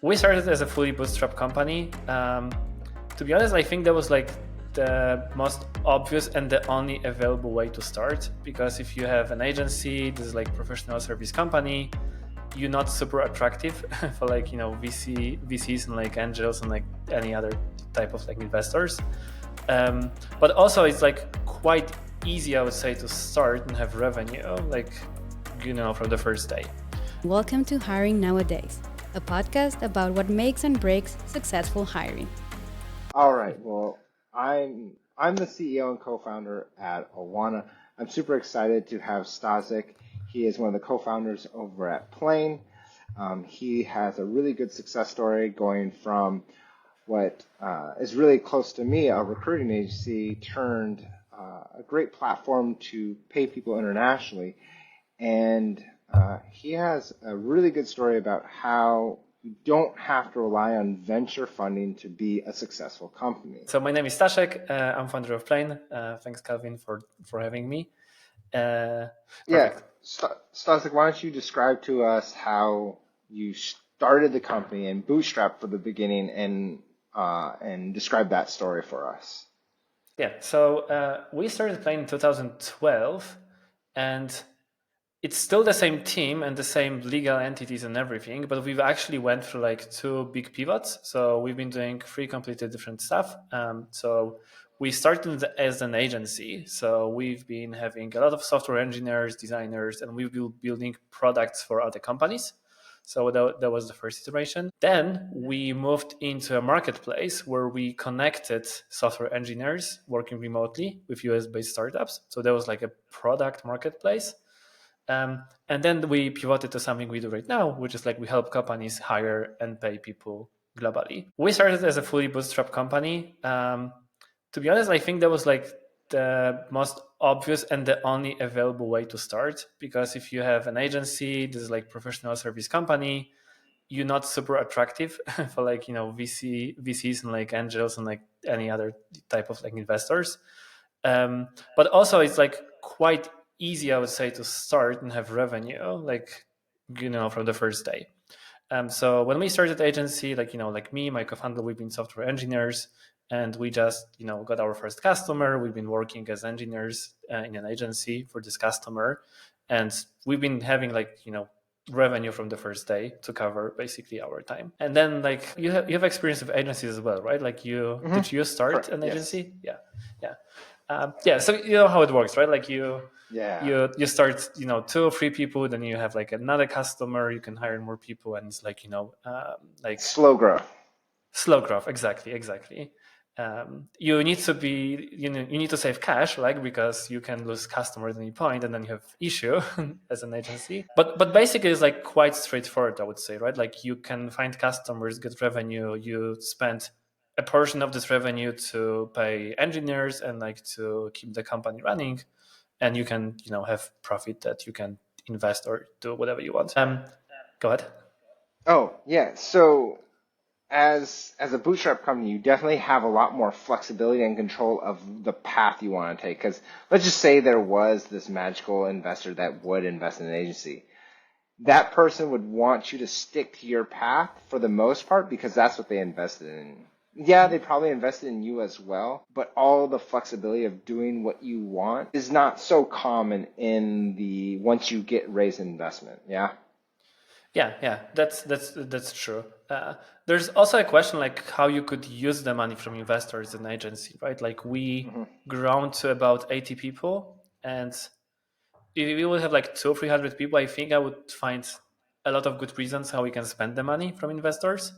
We started as a fully bootstrapped company. To be honest, I think that was like the most obvious and the only available way to start, because if you have an agency, this is like professional service company, you're not super attractive for like, VCs and like angels and like any other type of like investors. But also it's like quite easy, I would say, to start and have revenue, like, from the first day. Welcome to Hiring Nowadays, a podcast about what makes and breaks successful hiring. All right. Well, I'm the CEO and co-founder at Awana. I'm super excited to have Staszek. He is one of the co-founders over at Plane. He has a really good success story going from what is really close to me, a recruiting agency, turned a great platform to pay people internationally. And he has a really good story about how you don't have to rely on venture funding to be a successful company. So my name is Staszek. I'm founder of Plane. Thanks, Calvin, for having me. Staszek, why don't you describe to us how you started the company and bootstrapped for the beginning, and describe that story for us. Yeah, so we started Plane in 2012, and it's still the same team and the same legal entities and everything, but we've actually went through like two big pivots. So we've been doing three completely different stuff. So we started as an agency. So we've been having a lot of software engineers, designers, and we've been building products for other companies. So that was the first iteration. Then we moved into a marketplace where we connected software engineers working remotely with US-based startups. So that was like a product marketplace. And then we pivoted to something we do right now, which is like we help companies hire and pay people globally. We started as a fully bootstrapped company. To be honest, I think that was like the most obvious and the only available way to start, because if you have an agency, this is like professional service company, you're not super attractive for like, VCs and like angels and like any other type of like investors. But also it's like quite easy, I would say, to start and have revenue, like, from the first day. So when we started the agency, like me, my co-founder, we've been software engineers, and we just, got our first customer. We've been working as engineers in an agency for this customer, and we've been having revenue from the first day to cover basically our time. And then like you have experience with agencies as well, right? Like did you start Correct. an agency? Yes. Yeah. So you know how it works, right? Like you start, 2 or 3 people, then you have like another customer, you can hire more people, and it's like, like slow growth. Exactly. You need to be, you need to save cash, like, because you can lose customers at any point, and then you have issue as an agency. But basically it's like quite straightforward, I would say, right? Like you can find customers, get revenue, you spend a portion of this revenue to pay engineers and like to keep the company running, and you can, have profit that you can invest or do whatever you want. Go ahead. Oh, yeah. So as a bootstrap company, you definitely have a lot more flexibility and control of the path you want to take. Because let's just say there was this magical investor that would invest in an agency. That person would want you to stick to your path for the most part, because that's what they invested in. Yeah, they probably invested in you as well, but all the flexibility of doing what you want is not so common in the once you get raised investment. Yeah. Yeah, that's true. There's also a question like how you could use the money from investors in agency, right? Like we grown to about 80 people, and if we would have like 200-300 people, I think I would find a lot of good reasons how we can spend the money from investors.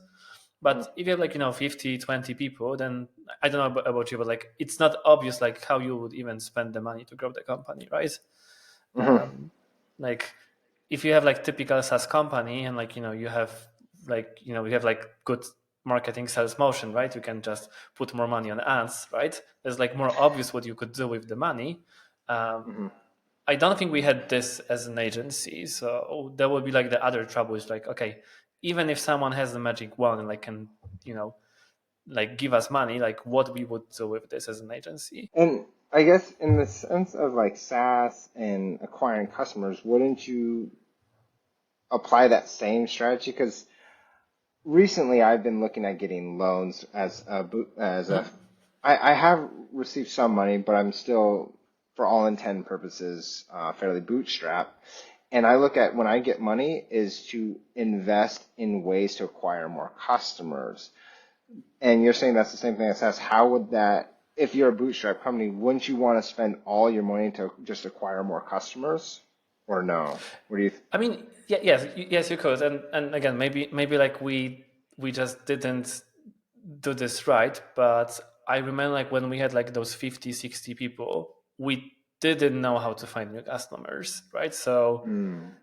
But if you have like 50, 20 people, then I don't know about you, but like it's not obvious like how you would even spend the money to grow the company, right? Like if you have like typical SaaS company, and like you have good marketing sales motion, right? You can just put more money on ads, right? There's like more obvious what you could do with the money. I don't think we had this as an agency, so that would be like the other trouble is like, okay, even if someone has the magic wand and like can like give us money, like what we would do with this as an agency. And I guess in the sense of like SaaS and acquiring customers, wouldn't you apply that same strategy? Because recently I've been looking at getting loans I have received some money, but I'm still, for all intent and purposes, fairly bootstrapped. And I look at when I get money is to invest in ways to acquire more customers. And you're saying that's the same thing as us. How would that, if you're a bootstrap company, wouldn't you want to spend all your money to just acquire more customers? Or no? What do you? I mean, yeah, yes, you could, and again, maybe like we just didn't do this right, but I remember like when we had like those 50, 60 people, we didn't know how to find new customers, right? So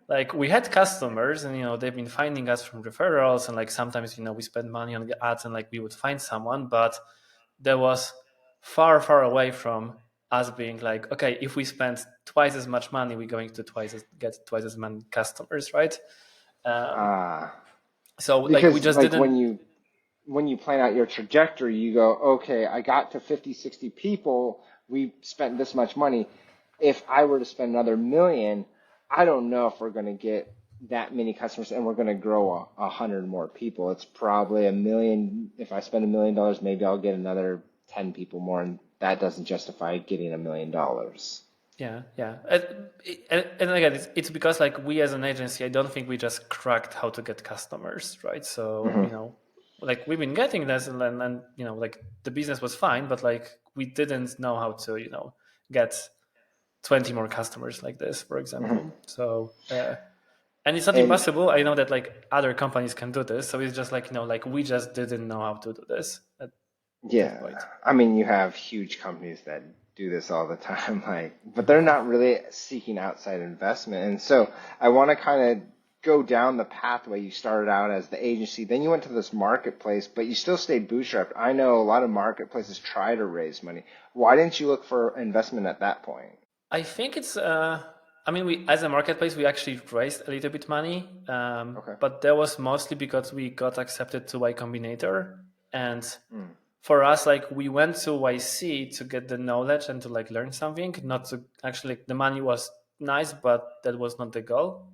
like we had customers and they've been finding us from referrals, and like sometimes we spend money on ads and like we would find someone, but there was far away from us being like, okay, if we spend twice as much money, we're going to get twice as many customers, right? um, Ah, so like we because just like didn't. when you plan out your trajectory, you go, okay, I got to 50, 60 people. We spent this much money. If I were to spend another million, I don't know if we're going to get that many customers and we're going to grow 100 more people. It's probably a million. If I spend $1 million, maybe I'll get another 10 people more. And that doesn't justify getting $1 million. Yeah. And again, it's because like we as an agency, I don't think we just cracked how to get customers, right? So Hmm. like we've been getting this, and like the business was fine, but like we didn't know how to get 20 more customers like this, for Hmm. example. So and it's not And impossible. I know that like other companies can do this, so it's just like like we just didn't know how to do this at that yeah, point. I mean, you have huge companies that do this all the time, like, but they're not really seeking outside investment. And so I want to kind of go down the pathway. You started out as the agency, then you went to this marketplace, but you still stayed bootstrapped. I know a lot of marketplaces try to raise money. Why didn't you look for investment at that point? I think it's. I mean, we as a marketplace, we actually raised a little bit money, Okay. but that was mostly because we got accepted to Y Combinator, and Mm. for us, like we went to YC to get the knowledge and to like learn something. Not to actually, the money was nice, but that was not the goal.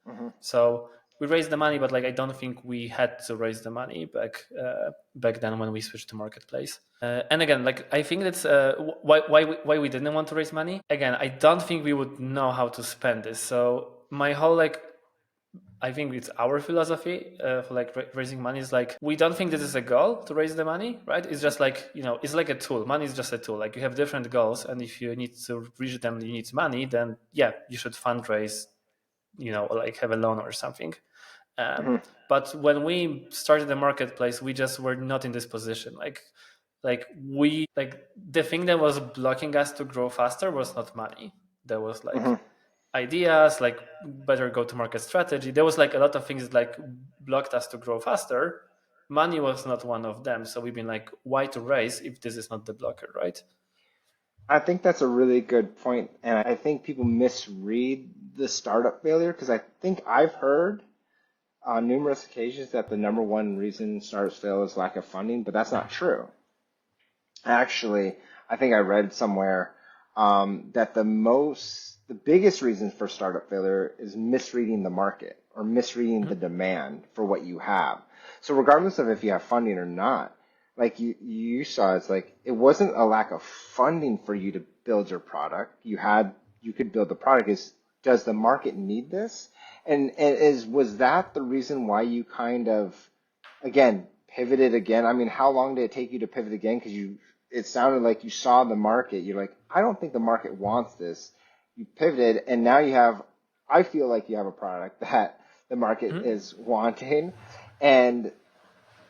Hmm. So we raised the money, but like I don't think we had to raise the money back then when we switched to marketplace. And again, like I think that's why we didn't want to raise money. Again, I don't think we would know how to spend this. So my whole like I think it's our philosophy for like raising money is like we don't think this is a goal to raise the money, right? It's just like it's like a tool. Money is just a tool. Like you have different goals, and if you need to reach them, you need money. Then yeah, you should fundraise, or like have a loan or something. Um, Hmm. but when we started the marketplace, we just were not in this position. Like the thing that was blocking us to grow faster was not money. There was like Hmm. ideas, like better go-to-market strategy. There was like a lot of things that like blocked us to grow faster. Money was not one of them. So we've been like, why to raise if this is not the blocker, right? I think that's a really good point, and I think people misread the startup failure because I think I've heard on numerous occasions that the number one reason startups fail is lack of funding, but that's not true. Actually, I think I read somewhere that the biggest reason for startup failure is misreading the market or misreading the demand for what you have. So regardless of if you have funding or not, like you saw, it's like it wasn't a lack of funding for you to build your product. You could build the product. Does the market need this? And was that the reason why you kind of again pivoted again? I mean, how long did it take you to pivot again? Because it sounded like you saw the market. You're like, I don't think the market wants this. You pivoted, and now I feel like you have a product that the market Mhm. is wanting, and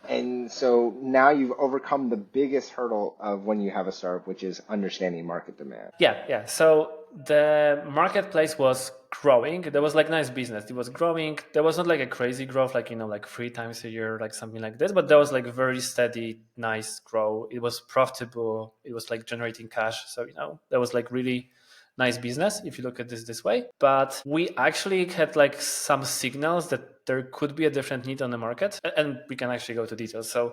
and so now you've overcome the biggest hurdle of when you have a startup, which is understanding market demand. Yeah. So the marketplace was growing. There was like nice business. It was growing. There was not like a crazy growth, like like 3 times a year, like something like this. But there was like very steady, nice growth. It was profitable. It was like generating cash. So there was like really nice business if you look at this way. But we actually had like some signals that there could be a different need on the market, and we can actually go to details. So Yeah.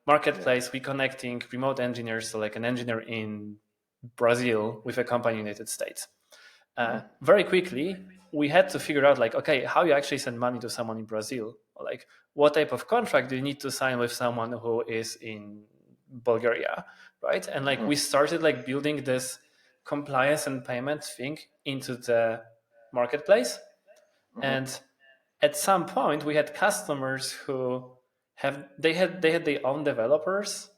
marketplace, we connecting remote engineers, so like an engineer in Brazil with a company in the United States. Hmm. Very quickly, we had to figure out like, okay, how you actually send money to someone in Brazil like what type of contract do you need to sign with someone who is in Bulgaria, right? And like we started like building this compliance and payment thing into the marketplace. And at some point we had customers who had their own developers,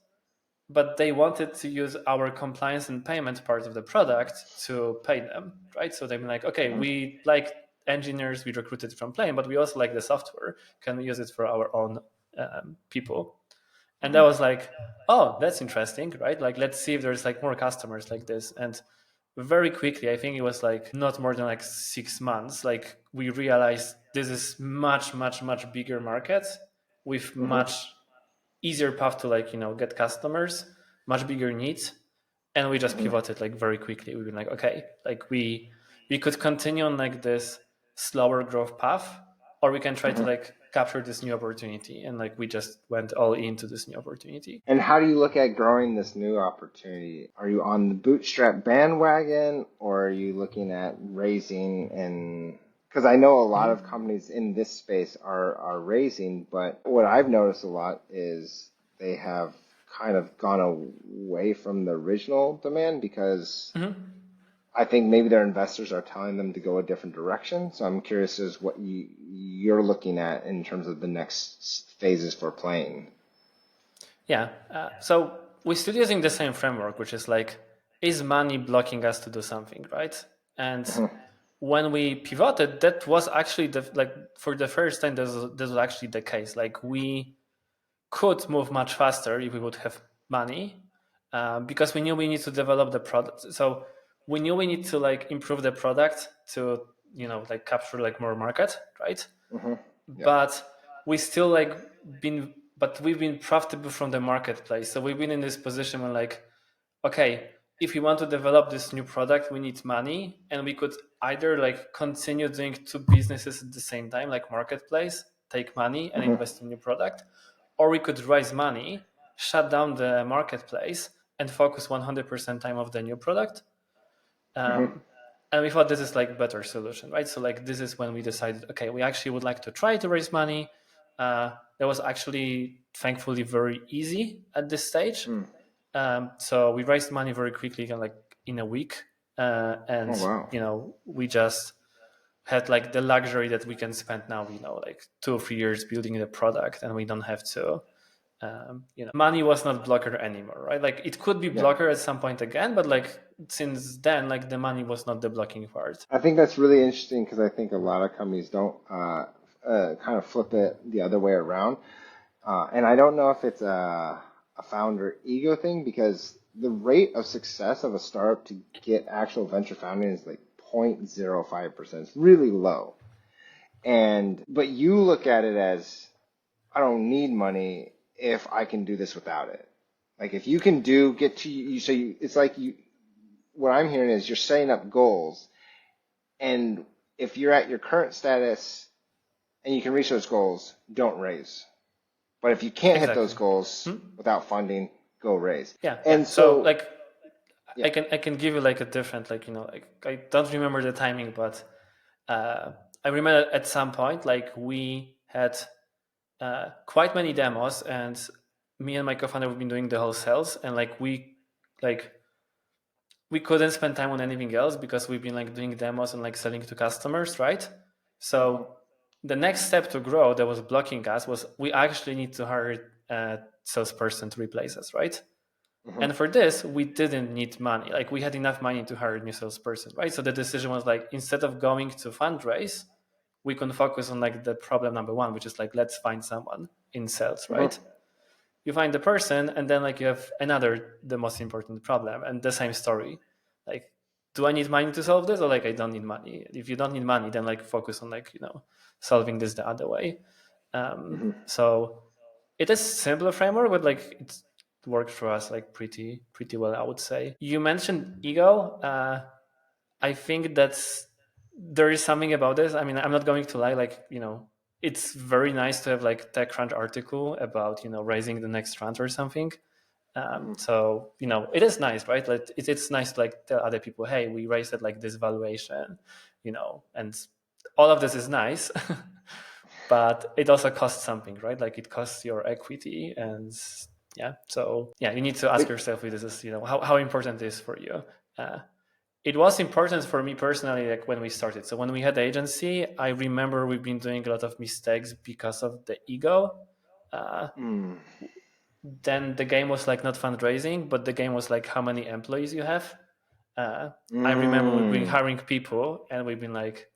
but they wanted to use our compliance and payment part of the product to pay them, right? So they'd be like, okay, we like engineers we recruited from Plane, but we also like the software. Can we use it for our own people? And that was like, oh, that's interesting, right? Like, let's see if there's like more customers like this. And very quickly, I think it was like not more than like 6 months, like we realized this is much, much, much bigger market with much easier path to like, get customers, much bigger needs. And we just pivoted like very quickly. We've been like, okay, like we could continue on like this slower growth path, or we can try to like capture this new opportunity. And like we just went all into this new opportunity. And how do you look at growing this new opportunity? Are you on the bootstrap bandwagon, or are you looking at raising? And because I know a lot of companies in this space are raising, but what I've noticed a lot is they have kind of gone away from the original demand because I think maybe their investors are telling them to go a different direction. So I'm curious as what you're looking at in terms of the next phases for Plane. Yeah. So we're still using the same framework, which is like, is money blocking us to do something, right? And when we pivoted, that was actually for the first time, this was actually the case. Like we could move much faster if we would have money, because we knew we need to develop the product. So we knew we need to like improve the product to like capture like more market, right? But we still like we've been profitable from the marketplace. So we've been in this position where like, okay, if we want to develop this new product, we need money, and we could either like continue doing two businesses at the same time, like marketplace, take money and invest in new product, or we could raise money, shut down the marketplace, and focus 100% time of the new product. And we thought this is like better solution, right? So like this is when we decided, okay, we actually would like to try to raise money. That was actually thankfully very easy at this stage. So we raised money very quickly, like in a week, and we just had like the luxury that we can spend now, like 2 or 3 years building the product, and we don't have to. Money was not blocker anymore, right? Like it could be blocker at some point again, but like since then, like the money was not the blocking part. I think that's really interesting because I think a lot of companies don't kind of flip it the other way around. And I don't know if it's a founder ego thing, because the rate of success of a startup to get actual venture funding is like 0.05%. It's really low. But you look at it as, I don't need money if I can do this without it. Like if you can get to you, so it's like what I'm hearing is you're setting up goals, and if you're at your current status and you can reach those goals, don't raise. But if you can't hit those goals without funding, go raise. Yeah. And so like I can give you like a different, like, like I don't remember the timing, but I remember at some point, like we had quite many demos, and me and my co-founder have been doing the whole sales, and like we couldn't spend time on anything else because we've been like doing demos and like selling to customers, right? So the next step to grow that was blocking us was we actually need to hire a salesperson to replace us, right? And for this, we didn't need money. Like we had enough money to hire a new salesperson, right? So the decision was like, instead of going to fundraise, we can focus on like the problem number one, which is like, let's find someone in sales, right? You find the person, and then like you have the most important problem, and the same story. Like, do I need money to solve this, or like I don't need money? If you don't need money, then like focus on like, solving this the other way. So it is simpler framework, but like it's worked for us like pretty well, I would say. You mentioned ego. I think there is something about this. I mean, I'm not going to lie, like, it's very nice to have like TechCrunch article about, raising the next round or something. So, it is nice, right? Like it's nice to like tell other people, hey, we raised at like this valuation, and all of this is nice. but it also costs something, right? Like it costs your equity, and yeah. So yeah, you need to ask But yourself if this is, how important it is for you. It was important for me personally, like when we started. So when we had the agency, I remember we've been doing a lot of mistakes because of the ego. Uh, mm, then the game was like not fundraising, but the game was like how many employees you have. I remember we've been mm, hiring people and we've been like,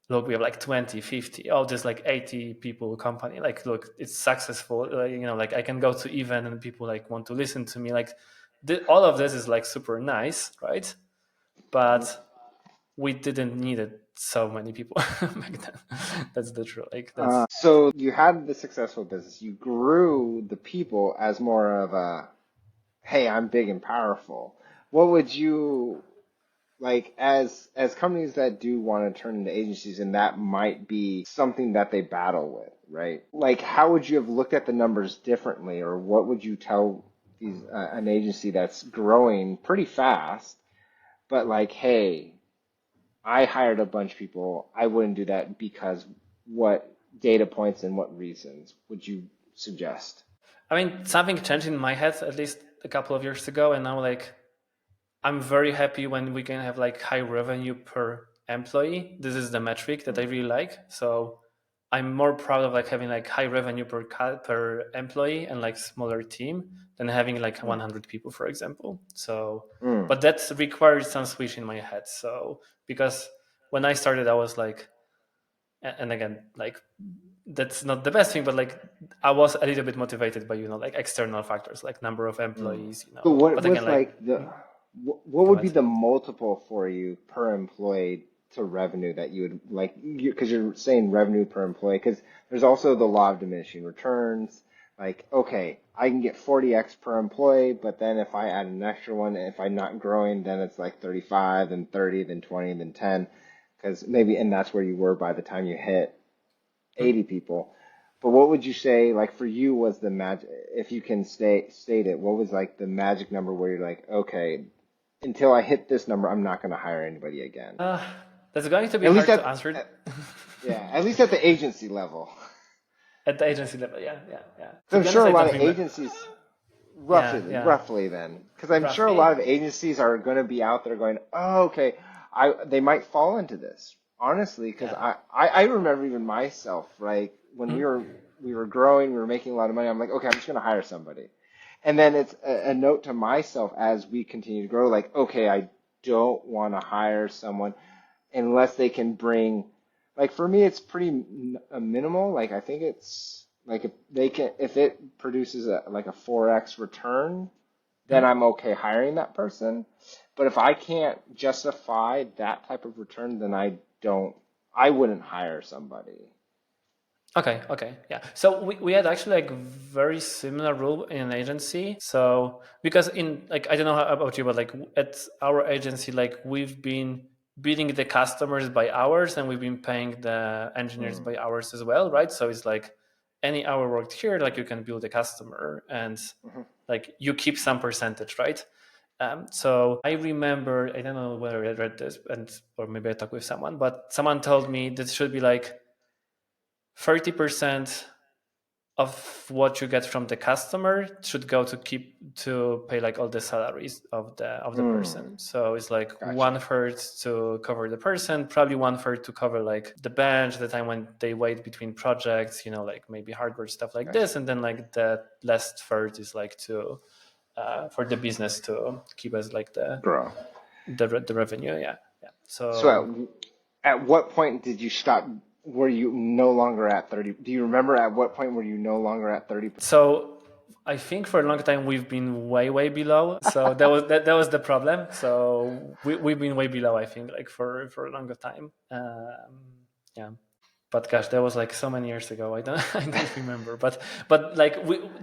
look, we have like 20, 50, oh, there's like 80 people company. Like, look, it's successful. Like I can go to event and people like want to listen to me. Like all of this is like super nice, right? But we didn't need it so many people back then. That's the truth. Like that's so you had the successful business. You grew the people as more of a, hey, I'm big and powerful. What would you like as companies that do want to turn into agencies, and that might be something that they battle with, right? Like, how would you have looked at the numbers differently, or what would you tell these an agency that's growing pretty fast, but like, hey, I hired a bunch of people. I wouldn't do that because what data points and what reasons would you suggest? I mean, something changed in my head at least a couple of years ago, and now like I'm very happy when we can have like high revenue per employee. This is the metric that I really like. So I'm more proud of like having like high revenue per employee and like smaller team than having like Mm, 100 people, for example. So, mm, but that required some switch in my head. So because when I started, I was like, and again, like that's not the best thing, but like I was a little bit motivated by like external factors like number of mm. employees, But what but again, was like like what go would be ahead. the multiple for you per employee to revenue that you would like, because you're saying revenue per employee, because there's also the law of diminishing returns. Like, okay, I can get 40x per employee, but then if I add an extra one, if I'm not growing, then it's like 35, then 30, then 20, then 10, because maybe, and that's where you were by the time you hit Hmm. 80 people. But what would you say, like for you, was the magic, if you can state it, what was like the magic number where you're like, okay, until I hit this number, I'm not going to hire anybody again. Uh, that's going to be At least hard to answer yeah, at least at the agency level. at the agency level. Yeah, yeah, yeah. 'Cause To I'm be sure honest, a I lot don't of remember. agencies, Yeah, yeah, roughly then, because I'm sure a lot roughly. of agencies are going to be out there going, oh, okay, they might fall into this. Honestly, because Yeah. I remember even myself, right? When Hmm? we were growing, we were making a lot of money. I'm like, okay, I'm just going to hire somebody. And then it's a note to myself as we continue to grow, like, okay, I don't want to hire someone unless they can bring, like for me, it's pretty minimal. Like I think it's like if they can, if it produces a like a 4x return, then Hmm? I'm okay hiring that person. But if I can't justify that type of return, then I wouldn't hire somebody. Okay, okay, yeah. So we had actually like very similar rule in an agency. So because in like I don't know how about you, but like at our agency, like we've been billing the customers by hours and we've been paying the engineers Mm, by hours as well, right? So it's like any hour worked here, like you can bill the customer and mhm. like you keep some percentage, right? So I remember, I don't know whether I read this and or maybe I talked with someone, but someone told me this should be like 30% of what you get from the customer should go to pay like all the salaries of the Mm, person. So it's like gotcha. 1/3 to cover the person, probably 1/3 to cover like the bench, the time when they wait between projects, like maybe hardware stuff like Gotcha. this, and then like the last third is like to for the business to keep as like Grow. the revenue. Yeah, yeah. So So at what point did you stop? Were you no longer at 30? Do you remember at what point were you no longer at 30%? So I think for a long time we've been way below. So that was the problem. So we've been way below. I think like for a longer time. Yeah, but gosh, that was like so many years ago. I don't I don't remember. But like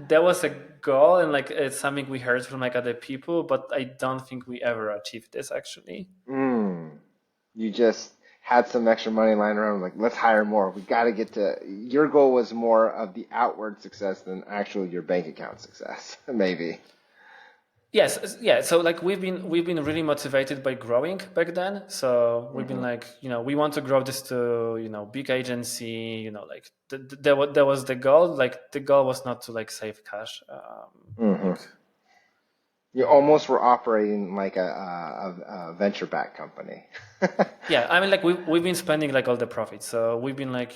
there was a goal and like it's something we heard from like other people. But I don't think we ever achieved this actually. Mm, you just had some extra money lying around, like, let's hire more. We got to get to, your goal was more of the outward success than actually your bank account success, maybe. Yes, yeah. So like we've been really motivated by growing back then. So we've been Hmm. like, we want to grow this to, big agency. Like that was the goal. Like the goal was not to like save cash. Hmm. Like You almost were operating like a venture-backed company. yeah, I mean like we've been spending like all the profits. So we've been like,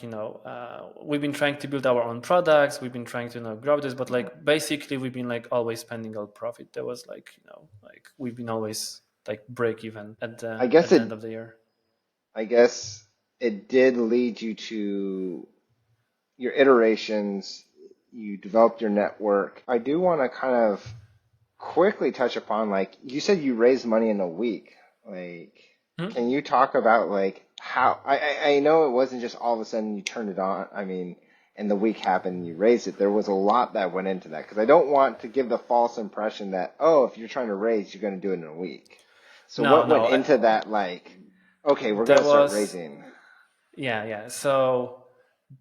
we've been trying to build our own products. We've been trying to grow this, but like basically we've been like always spending all profit. There was like, like we've been always like break even at I the guess at the it end of the year. I guess it did lead you to your iterations. You developed your network. I do want to kind of quickly touch upon, like you said, you raised money in a week. Like, Hmm? can you talk about like how I know it wasn't just all of a sudden you turned it on. I mean, and the week happened and you raised it. There was a lot that went into that because I don't want to give the false impression that, oh, if you're trying to raise, you're going to do it in a week. So No, what went no. into that? Like, okay, we're going There to start was raising. Yeah, yeah. So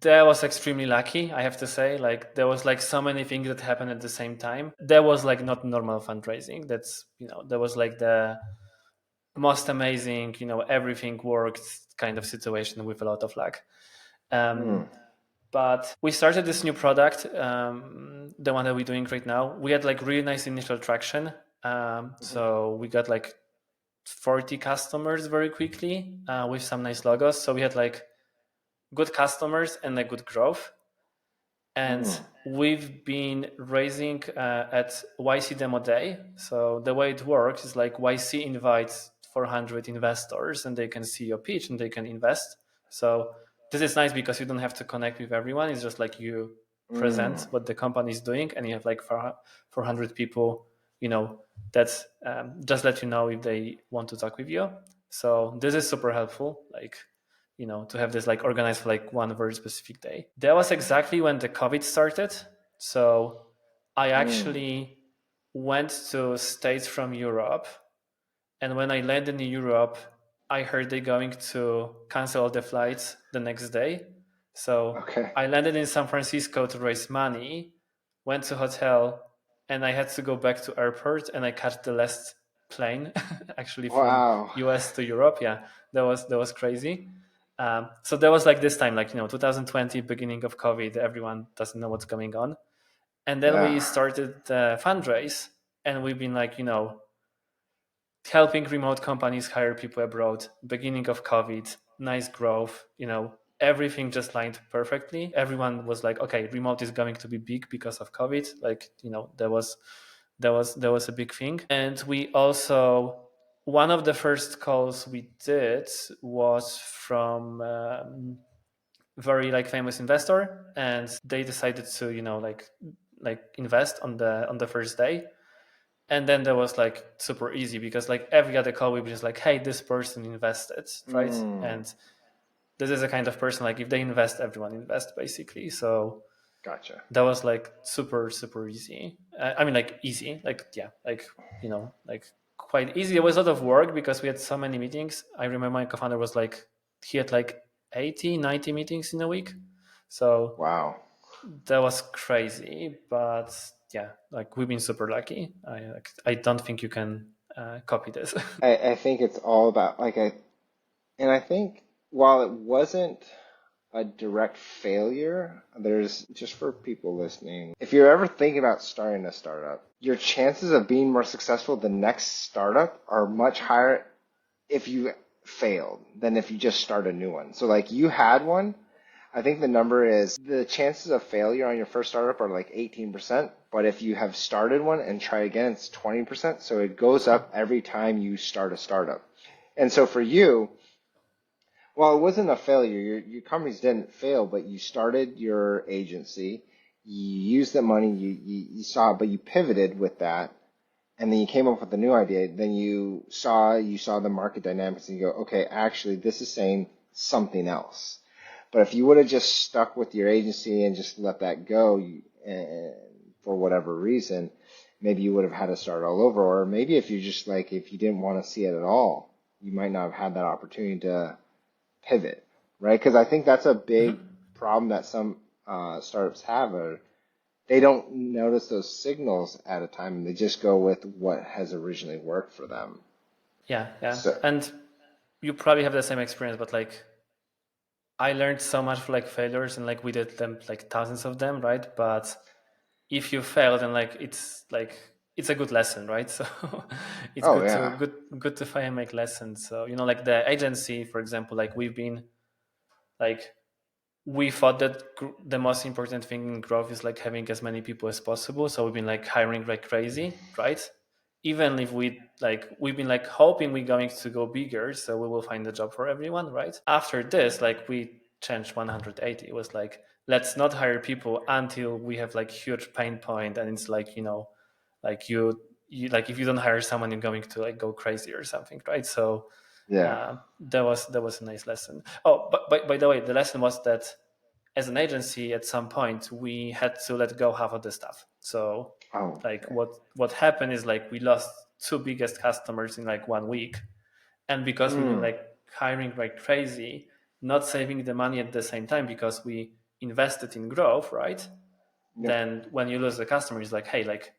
that was extremely lucky, I have to say. Like there was like so many things that happened at the same time. There was like not normal fundraising. That's there was like the most amazing, everything worked kind of situation with a lot of luck. Hmm. But we started this new product, the one that we're doing right now. We had like really nice initial traction. So we got like 40 customers very quickly with some nice logos. So we had like good customers and a good growth. And Hmm. we've been raising at YC Demo Day. So the way it works is like YC invites 400 investors and they can see your pitch and they can invest. So this is nice because you don't have to connect with everyone. It's just like you Hmm. present what the company is doing and you have like 400 people, that just let you know if they want to talk with you. So this is super helpful. Like to have this like organized for like one very specific day. That was exactly when the COVID started. So I Hmm. actually went to States from Europe. And when I landed in Europe, I heard they're going to cancel all the flights the next day. So Okay. I landed in San Francisco to raise money, went to hotel, and I had to go back to airport and I caught the last plane actually from Wow. US to Europe. Yeah, that was crazy. So there was like this time, like 2020, beginning of COVID, everyone doesn't know what's going on, and then we Yeah. started the fundraise, and we've been like helping remote companies hire people abroad. Beginning of COVID, nice growth. Everything just lined perfectly. Everyone was like, okay, remote is going to be big because of COVID. Like there was a big thing, and we also one of the first calls we did was from very like famous investor, and they decided to like invest on the first day. And then that was like super easy because like every other call we were just like, hey, this person invested, right? Hmm. And this is a kind of person, like if they invest, everyone invest basically. So Gotcha. that was like super super easy. I mean like easy, like yeah, like like quite easy. It was a lot of work because we had so many meetings. I remember my co-founder was like, he had like 80-90 meetings in a week. So Wow. that was crazy, but yeah, like we've been super lucky. I don't think you can copy this. I think it's all about like and I think while it wasn't a direct failure, there's just for people listening, if you're ever thinking about starting a startup, your chances of being more successful the next startup are much higher if you failed than if you just start a new one. So like you had one, I think the number is the chances of failure on your first startup are like 18%, but if you have started one and try again, it's 20%. So it goes up every time you start a startup. And so for you, well, it wasn't a failure. Your companies didn't fail, but you started your agency, you used the money, you saw it, but you pivoted with that, and then you came up with a new idea. Then you saw the market dynamics, and you go, okay, actually, this is saying something else. But if you would have just stuck with your agency and just let that go, for whatever reason, maybe you would have had to start all over. Or maybe if you just like, if you didn't want to see it at all, you might not have had that opportunity to pivot, right? Because I think that's a big Mhm. problem that some startups have. Are they don't notice those signals at a time, and they just go with what has originally worked for them. Yeah, yeah. So, And you probably have the same experience, but like I learned so much for like failures, and like we did them like thousands of them, right? But if you fail, then like it's a good lesson, right? So it's oh good to yeah, good to find and make lessons. So like the agency, for example, like we've been like we thought that the most important thing in growth is like having as many people as possible. So we've been like hiring like crazy, right? Even if we've been like hoping we're going to go bigger, so we will find a job for everyone, right? After this, like we changed 180. It was like, let's not hire people until we have like huge pain point, and it's like like you like if you don't hire someone, you're going to like go crazy or something, right? So yeah. that was a nice lesson. Oh, but by the way, the lesson was that as an agency, at some point, we had to let go half of the staff. So Oh, like okay. what happened is like we lost two biggest customers in like 1 week, and because we've been Mm, like hiring like crazy, not saving the money at the same time because we invested in growth, right? yep. Then when you lose the customer, it's like, hey, like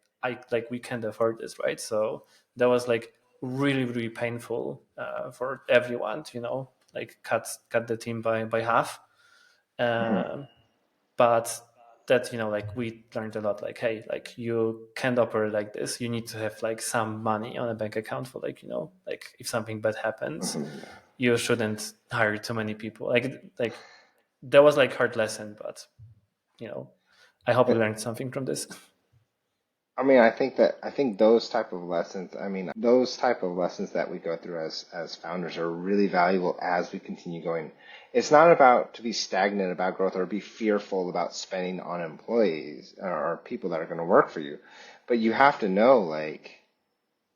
we can't afford this, right? So that was like really really painful for everyone to like cut the team by half. Mhm, um, but that like we learned a lot, like, hey, like you can't operate like this. You need to have like some money on a bank account for like like if something bad happens, mhm. you shouldn't hire too many people. Like that was like hard lesson, but I hope we It- learned something from this. I mean, I think those type of lessons, I mean, those type of lessons that we go through as founders are really valuable as we continue going. It's not about to be stagnant about growth or be fearful about spending on employees or people that are going to work for you, but you have to know like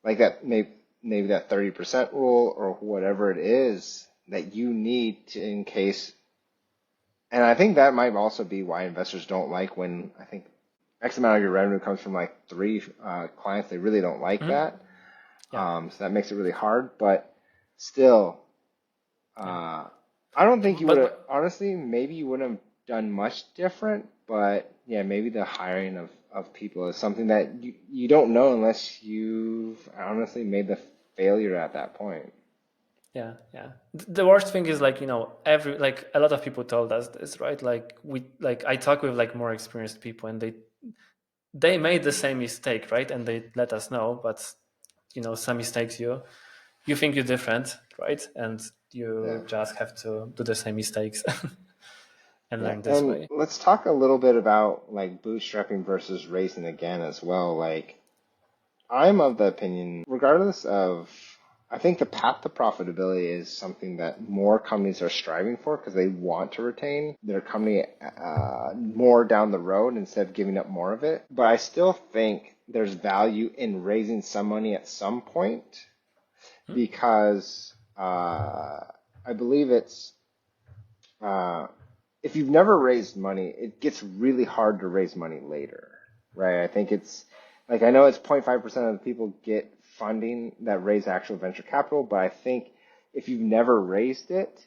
that maybe that 30% rule or whatever it is that you need to in case. And I think that might also be why investors don't like when I think X amount of your revenue comes from like three clients. They really don't like Mhm. that. Yeah, So that makes it really hard. But still, yeah. I don't think you would have, But honestly, maybe you wouldn't have done much different. But yeah, maybe the hiring of people is something that you don't know unless you've honestly made the failure at that point. yeah, yeah. The worst thing is like every like a lot of people told us this, right? Like I talk with like more experienced people, and they made the same mistake, right? And they let us know. But some mistakes you think you're different, right? And Yeah. you just have to do the same mistakes and Yeah, learn this and way. let's talk a little bit about like bootstrapping versus raising again as well. Like I'm of the opinion, regardless of, I think the path to profitability is something that more companies are striving for because they want to retain their company more down the road instead of giving up more of it. But I still think there's value in raising some money at some point Hmm? because I believe it's uh, if you've never raised money, it gets really hard to raise money later, right? I think it's like I know it's 0.5% of the people get funding that raise actual venture capital, but I think if you've never raised it,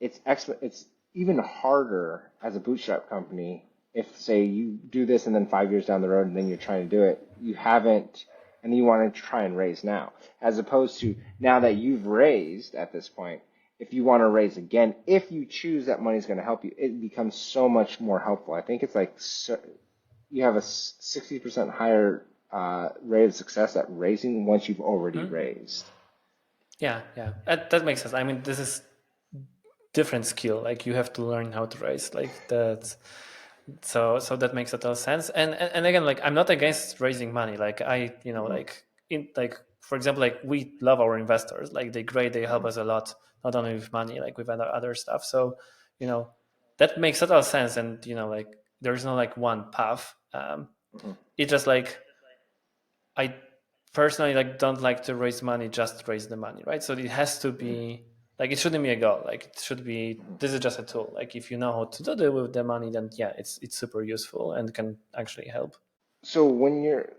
it's even harder as a bootstrap company if say you do this and then 5 years down the road and then you're trying to do it, you haven't and you want to try and raise now, as opposed to now that you've raised at this point, if you want to raise again, if you choose that money's going to help you, it becomes so much more helpful. I think it's like you have a 60% higher rate of success at raising once you've already Hmm? raised. Yeah, yeah. That makes sense. I mean, this is different skill. Like you have to learn how to race like that. So that makes a lot of sense. And again, like I'm not against raising money. Like I, Hmm. like in like for example, like we love our investors. Like they great. They help Hmm. us a lot, not only with money, like with other stuff. So you know that makes a lot of sense. And like there's no like one path. Hmm. It's just like I personally like don't like to raise money just to raise the money, right? So it has to be like it shouldn't be a goal. Like it should be Hmm. this is just a tool. Like if you know how to do it with the money, then yeah, it's super useful and can actually help.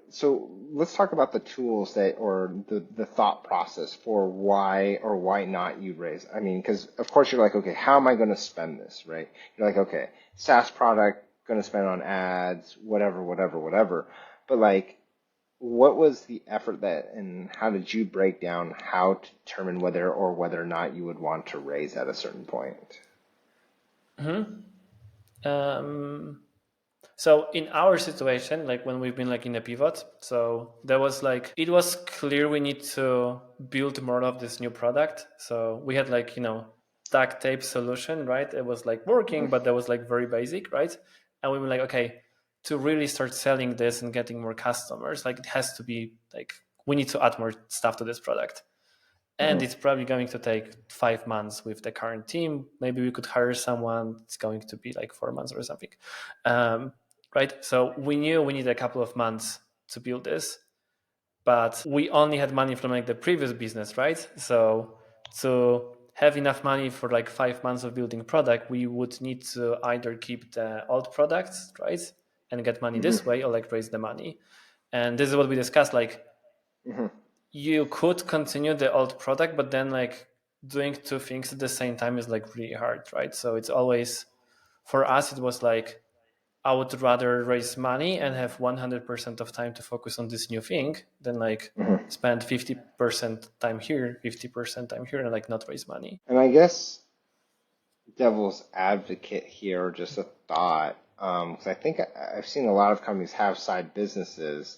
So let's talk about the tools that or the thought process for why or why not you raise. I mean, because of course you're like, okay, how am I going to spend this, right? You're like, okay, SaaS product going to spend on ads, whatever. But like, what was the effort that, and how did you break down how to determine whether or not you would want to raise at a certain point? Um, so in our situation, like when we've been like in a pivot, so there was like, it was clear we need to build more of this new product. So we had like, duct tape solution, right? It was like working, but that was like very basic, right? And we were like, okay, to really start selling this and getting more customers, like it has to be like, we need to add more stuff to this product. And it's probably going to take 5 months with the current team. Maybe we could hire someone. It's going to be like 4 months or something, right? So we knew we needed a couple of months to build this, but we only had money from like the previous business, right? So to have enough money for like 5 months of building product, we would need to either keep the old products, right, and get money this way, or like raise the money. And this is what we discussed. Like, you could continue the old product, but then like doing two things at the same time is like really hard, right? So it's always, for us, it was like, I would rather raise money and have 100% of time to focus on this new thing than like spend 50% time here, 50% time here, and like not raise money. And I guess devil's advocate here, just a thought, because I think I've seen a lot of companies have side businesses.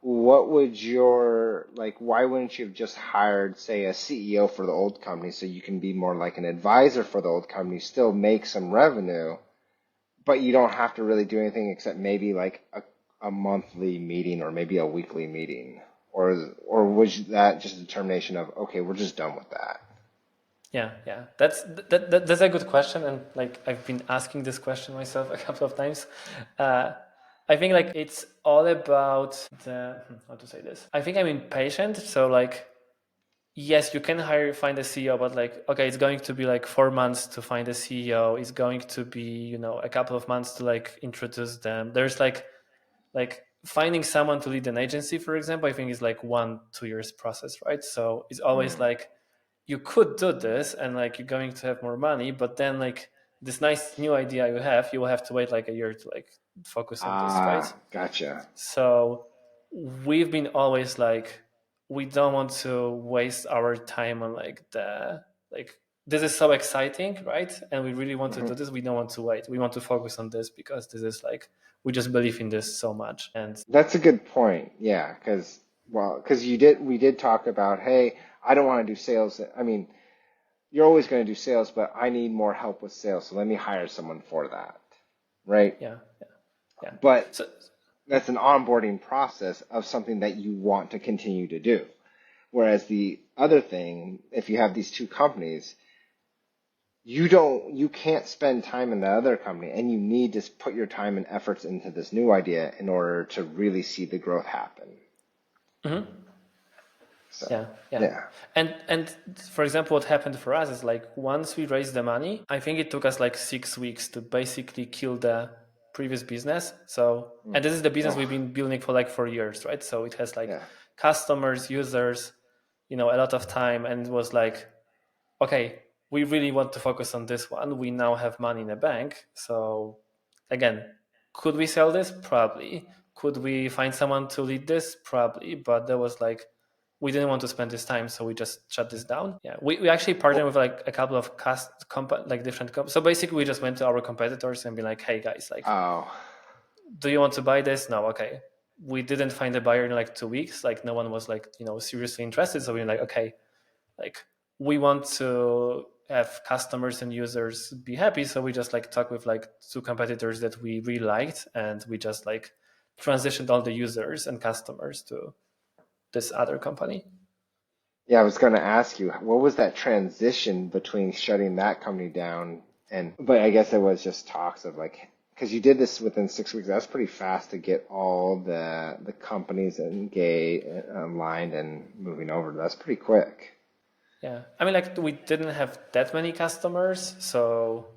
What would your, like, why wouldn't you have just hired, say, a CEO for the old company so you can be more like an advisor for the old company, still make some revenue, but you don't have to really do anything except maybe like a monthly meeting or maybe a weekly meeting? Or was that just a determination of, okay, we're just done with that? Yeah, that's a good question, and like I've been asking this question myself a couple of times. I think like it's all about the, how to say this. I think I'm impatient, so like, yes, you can find a CEO, but like, okay, it's going to be like 4 months to find a CEO. It's going to be, a couple of months to like introduce them. There's like finding someone to lead an agency, for example, I think is like 1-2 years process, right? So it's always like, you could do this and like you're going to have more money, but then like this nice new idea you will have to wait like a year to like focus on this, right? Gotcha. So we've been always like, we don't want to waste our time on like this is so exciting, right? And we really want to do this. We don't want to wait. We want to focus on this because this is like, we just believe in this so much. And That's a good point. Yeah, because we did talk about, hey, I don't want to do sales. I mean, you're always going to do sales, but I need more help with sales, so let me hire someone for that, right? yeah. But So that's an onboarding process of something that you want to continue to do. Whereas the other thing, if you have these two companies, you can't spend time in the other company, and you need to put your time and efforts into this new idea in order to really see the growth happen. So, yeah. And for example, what happened for us is like, once we raised the money, I think it took us like 6 weeks to basically kill the previous business. So, and this is the business we've been building for like 4 years, right? So it has like customers, users, a lot of time. And it was like, okay, we really want to focus on this one. We now have money in the bank. So again, could we sell this? Probably. Could we find someone to lead this? Probably. But there was like, we didn't want to spend this time, so we just shut this down. Yeah, we actually partnered with like a couple of different companies. So basically, we just went to our competitors and be like, "Hey guys, like, do you want to buy this?" No, okay. We didn't find a buyer in like 2 weeks. Like, no one was like, seriously interested. So we were like, okay, like, we want to have customers and users be happy. So we just like talked with like 2 competitors that we really liked, and we just like transitioned all the users and customers to this other company. Yeah, I was going to ask you, what was that transition between shutting that company down but I guess it was just talks of like, because you did this within 6 weeks. That's pretty fast to get all the companies engaged, aligned, and moving over. That's pretty quick. Yeah, I mean, like, we didn't have that many customers, so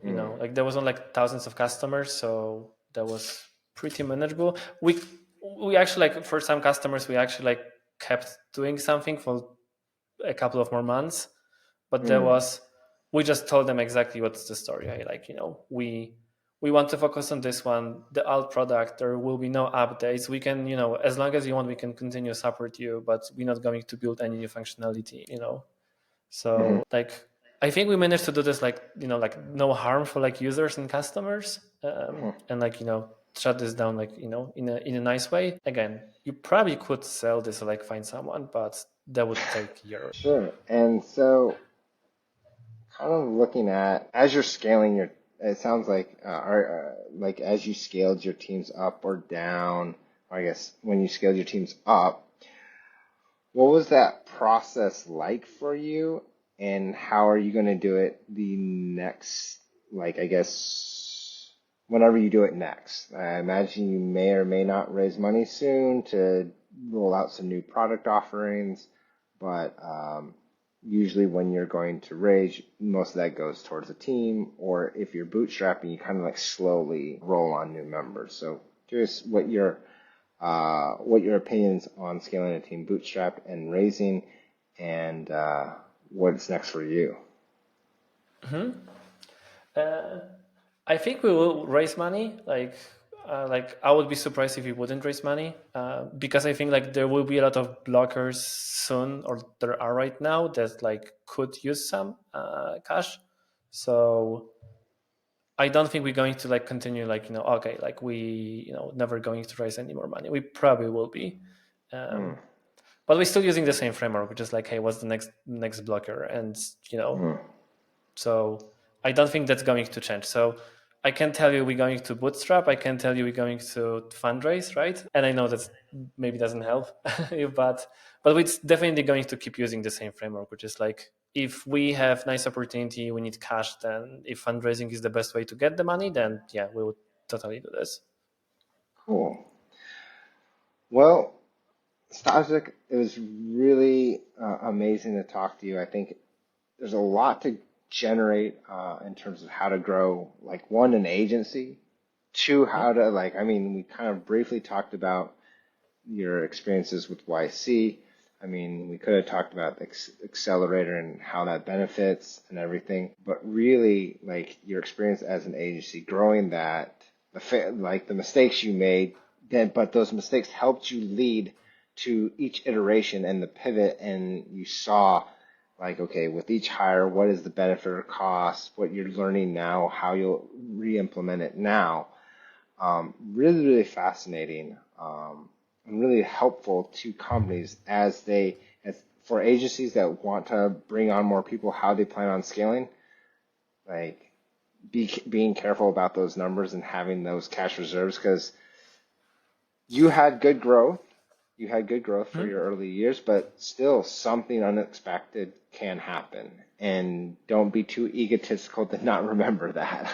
like there wasn't like thousands of customers, so that was pretty manageable. We actually, like, for some customers, we actually like kept doing something for a couple of more months, but we just told them exactly what's the story. Like, we we want to focus on this one, the alt product, there will be no updates. We can, as long as you want, we can continue support you, but we're not going to build any new functionality, So like, I think we managed to do this like, like no harm for like users and customers, and like, shut this down like, in a nice way. Again, you probably could sell this or like find someone, but that would take years. Sure. And so, kind of looking at as you're scaling your, it sounds like, like as you scaled your teams up or down, or I guess when you scaled your teams up, what was that process like for you, and how are you going to do it the next, like, I guess, whenever you do it next? I imagine you may or may not raise money soon to roll out some new product offerings, but usually when you're going to raise, most of that goes towards the team, or if you're bootstrapping, you kind of like slowly roll on new members. So curious what your opinions on scaling a team bootstrapped and raising, and what's next for you. I think we will raise money. Like I would be surprised if we wouldn't raise money, because I think like there will be a lot of blockers soon, or there are right now, that like could use some cash. So I don't think we're going to like continue like, okay, like we, never going to raise any more money. We probably will be. But we're still using the same framework, which is like, hey, what's the next blocker? And, so I don't think that's going to change. So I can tell you we're going to bootstrap. I can tell you we're going to fundraise, right? And I know that maybe doesn't help you, but we're definitely going to keep using the same framework, which is like, if we have nice opportunity, we need cash, then if fundraising is the best way to get the money, then yeah, we would totally do this. Cool. Well, Staszek, it was really amazing to talk to you. I think there's a lot to generate in terms of how to grow, like, one, an agency, two, how to, like, I mean, we kind of briefly talked about your experiences with YC. I mean, we could have talked about the accelerator and how that benefits and everything, but really, like, your experience as an agency, growing that, like the mistakes you made, but those mistakes helped you lead to each iteration and the pivot, and you saw, like, okay, with each hire, what is the benefit or cost, what you're learning now, how you'll re-implement it now. Really, really fascinating, and really helpful to companies as for agencies that want to bring on more people, how they plan on scaling, like being careful about those numbers and having those cash reserves, because you had good growth. You had good growth for your early years, but still something unexpected can happen. And don't be too egotistical to not remember that.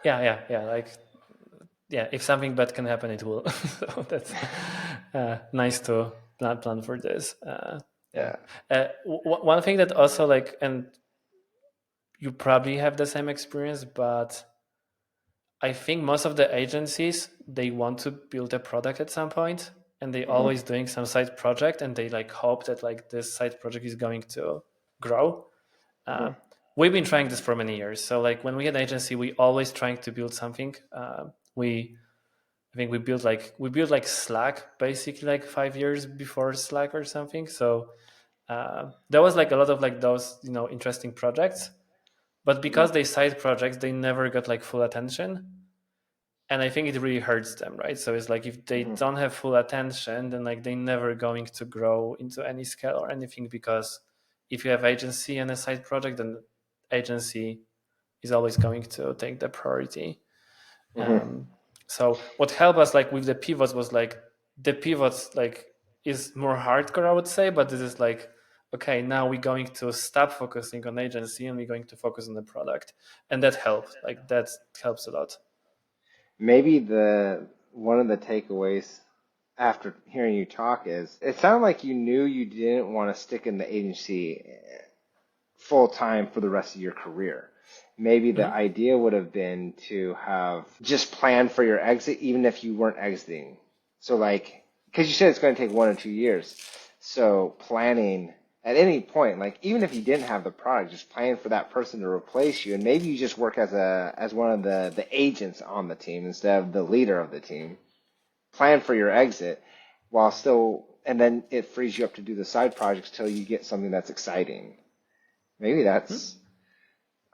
Yeah. Like, yeah, if something bad can happen, it will. So that's nice to plan for this. Yeah. One thing that also, like, and you probably have the same experience, but I think most of the agencies, they want to build a product at some point, and they always doing some side project, and they like hope that like this side project is going to grow. We've been trying this for many years. So like when we had agency, we always trying to build something. I think we built like Slack basically like 5 years before Slack or something. So there was like a lot of like those interesting projects, but because they side projects, they never got like full attention. And I think it really hurts them, right? So it's like if they don't have full attention, then like they're never going to grow into any scale or anything, because if you have agency and a side project, then agency is always going to take the priority. So what helped us like with the pivots was like the pivots like is more hardcore, I would say, but this is like, okay, now we're going to stop focusing on agency and we're going to focus on the product, and that helps. Like that helps a lot. Maybe one of the takeaways after hearing you talk is it sounded like you knew you didn't want to stick in the agency full time for the rest of your career. Maybe the idea would have been to have just planned for your exit, even if you weren't exiting. So like, because you said it's going to take 1 or 2 years. So planning at any point, like even if you didn't have the product, just plan for that person to replace you, and maybe you just work as one of the agents on the team instead of the leader of the team. Plan for your exit while still, and then it frees you up to do the side projects till you get something that's exciting. Maybe that's,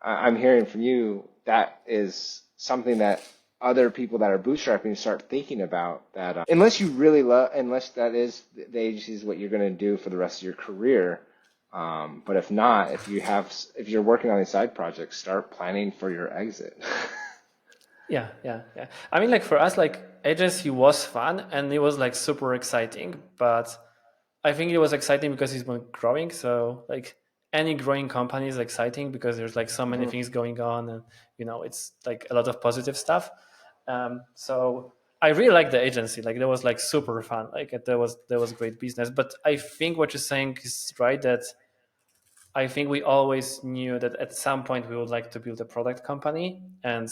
I'm hearing from you, that is something that other people that are bootstrapping start thinking about, that unless you really love, unless that is the agency is what you're going to do for the rest of your career. But if not, if you're working on these side projects, start planning for your exit. Yeah. I mean, like for us, like agency was fun and it was like super exciting, but I think it was exciting because it's been growing. So like any growing company is exciting because there's like so many things going on, and it's like a lot of positive stuff. So I really like the agency. Like that was like super fun. Like there was great business. But I think what you're saying is right, that I think we always knew that at some point we would like to build a product company, and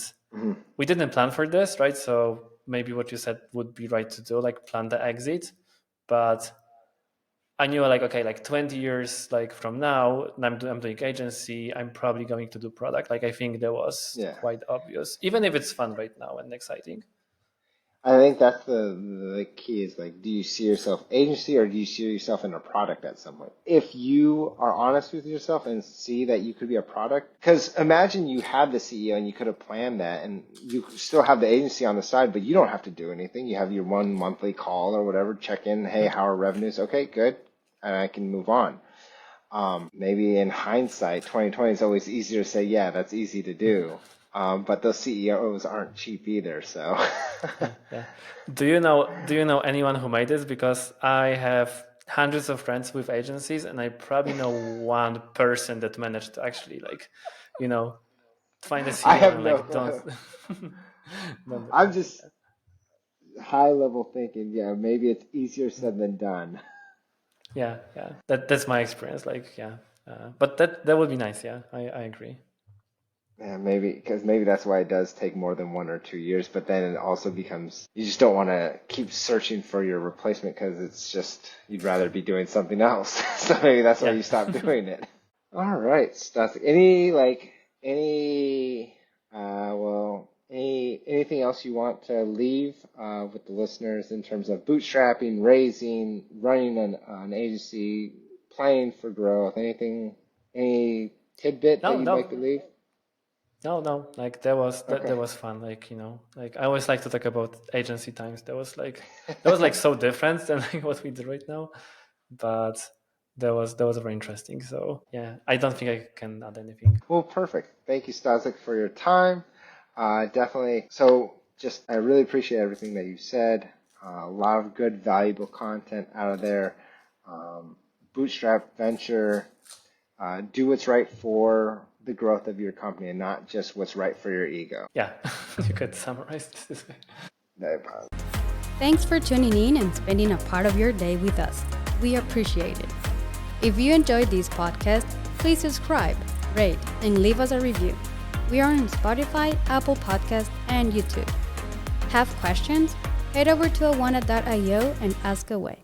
we didn't plan for this, right? So maybe what you said would be right to do, like plan the exit. But I knew like, okay, like 20 years like from now, I'm doing agency, I'm probably going to do product. Like I think that was Yeah. quite obvious, even if it's fun right now and exciting. I think that's the key is like, do you see yourself agency or do you see yourself in a product at some point? If you are honest with yourself and see that you could be a product, because imagine you had the CEO and you could have planned that and you still have the agency on the side, but you don't have to do anything. You have your one monthly call or whatever, check in, hey, how are revenues? Okay, good. And I can move on. Maybe in hindsight, 2020 is always easier to say, yeah, that's easy to do. But those CEOs aren't cheap either, so. Yeah. Do you know anyone who made this? Because I have hundreds of friends with agencies, and I probably know one person that managed to actually like, find a I CEO have and no like don't. clue. Don't do I'm that. just high level thinking, yeah, maybe it's easier said than done. Yeah. That's my experience. Like, yeah. But that would be nice. Yeah, I agree. Yeah, maybe because maybe that's why it does take more than 1 or 2 years, but then it also becomes you just don't want to keep searching for your replacement because it's just you'd rather be doing something else. So maybe that's why Yeah. you stop doing it. All right, Staszek. Anything else you want to leave with the listeners in terms of bootstrapping, raising, running an agency, planning for growth? Any tidbit that No, you'd like to no. leave? No. Like that Okay. was fun. Like like I always like to talk about agency times. That was like so different than like what we do right now, but that was very interesting. So yeah, I don't think I can add anything. Well, perfect. Thank you, Staszek, for your time. Definitely. So, just I really appreciate everything that you said. A lot of good, valuable content out of there. Bootstrap venture. Do what's right for the growth of your company and not just what's right for your ego. Yeah, you could summarize this way. Very positive. Thanks for tuning in and spending a part of your day with us. We appreciate it. If you enjoyed this podcast, please subscribe, rate, and leave us a review. We are on Spotify, Apple Podcasts, and YouTube. Have questions? Head over to awana.io and ask away.